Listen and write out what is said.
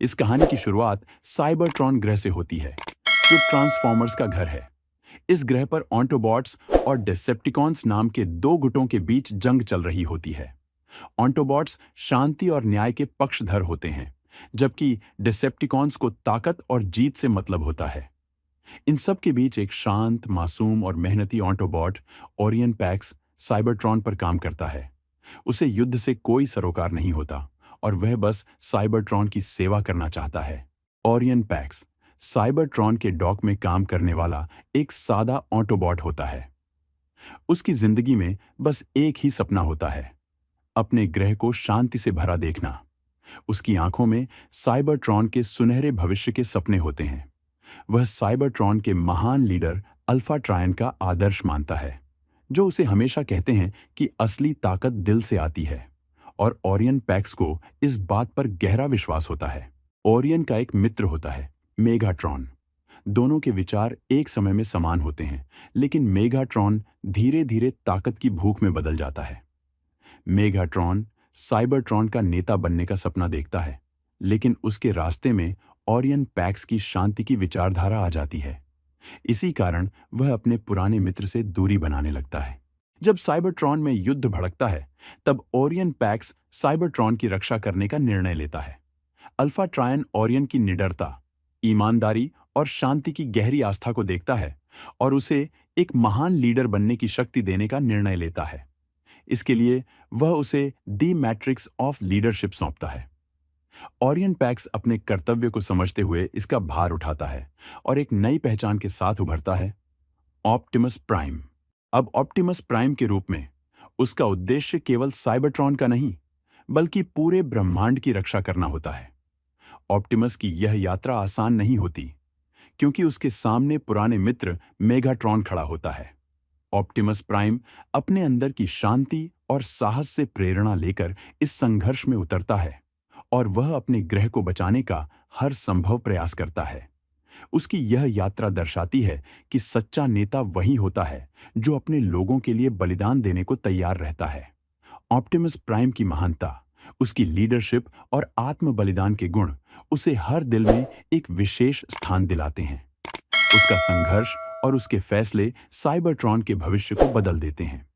इस कहानी की शुरुआत साइबरट्रॉन ग्रह से होती है, जो ट्रांसफॉर्मर्स का घर है। इस ग्रह पर ऑटोबॉट्स और डिसेप्टिकॉन्स नाम के दो गुटों के बीच जंग चल रही होती है। ऑटोबॉट्स शांति और न्याय के पक्षधर होते हैं, जबकि डिसेप्टिकॉन्स को ताकत और जीत से मतलब होता है। इन सब के बीच एक शांत, मासूम और मेहनती ऑटोबॉट, ओरियन पैक्स, साइबरट्रॉन पर काम करता है। उसे युद्ध से कोई सरोकार नहीं होता और वह बस साइबरट्रॉन की सेवा करना चाहता है। ओरियन पैक्स साइबरट्रॉन के डॉक में काम करने वाला एक सादा ऑटोबॉट होता है। उसकी जिंदगी में बस एक ही सपना होता है, अपने ग्रह को शांति से भरा देखना। उसकी आंखों में साइबरट्रॉन के सुनहरे भविष्य के सपने होते हैं। वह साइबरट्रॉन के महान लीडर अल्फा ट्रायन का आदर्श मानता है, जो उसे हमेशा कहते हैं कि असली ताकत दिल से आती है। और ओरियन पैक्स को इस बात पर गहरा विश्वास होता है। ओरियन का एक मित्र होता है, मेगाट्रॉन। दोनों के विचार एक समय में समान होते हैं, लेकिन मेगाट्रॉन धीरे धीरे ताकत की भूख में बदल जाता है। मेगाट्रॉन साइबरट्रॉन का नेता बनने का सपना देखता है, लेकिन उसके रास्ते में ओरियन पैक्स की शांति की विचारधारा आ जाती है। इसी कारण वह अपने पुराने मित्र से दूरी बनाने लगता है। जब साइबरट्रॉन में युद्ध भड़कता है, तब ओरियन पैक्स साइबरट्रॉन की रक्षा करने का निर्णय लेता है। अल्फा ट्रायन ओरियन की निडरता, ईमानदारी और शांति की गहरी आस्था को देखता है और उसे एक महान लीडर बनने की शक्ति देने का निर्णय लेता है। इसके लिए वह उसे दी मैट्रिक्स ऑफ लीडरशिप सौंपता है। ओरियन पैक्स अपने कर्तव्य को समझते हुए इसका भार उठाता है और एक नई पहचान के साथ उभरता है, ऑप्टिमस प्राइम। अब ऑप्टिमस प्राइम के रूप में उसका उद्देश्य केवल साइबरट्रॉन का नहीं, बल्कि पूरे ब्रह्मांड की रक्षा करना होता है। ऑप्टिमस की यह यात्रा आसान नहीं होती, क्योंकि उसके सामने पुराने मित्र मेगाट्रॉन खड़ा होता है। ऑप्टिमस प्राइम अपने अंदर की शांति और साहस से प्रेरणा लेकर इस संघर्ष में उतरता है और वह अपने ग्रह को बचाने का हर संभव प्रयास करता है। उसकी यह यात्रा दर्शाती है कि सच्चा नेता वही होता है जो अपने लोगों के लिए बलिदान देने को तैयार रहता है। ऑप्टिमस प्राइम की महानता, उसकी लीडरशिप और आत्म बलिदान के गुण उसे हर दिल में एक विशेष स्थान दिलाते हैं। उसका संघर्ष और उसके फैसले साइबरट्रॉन के भविष्य को बदल देते हैं।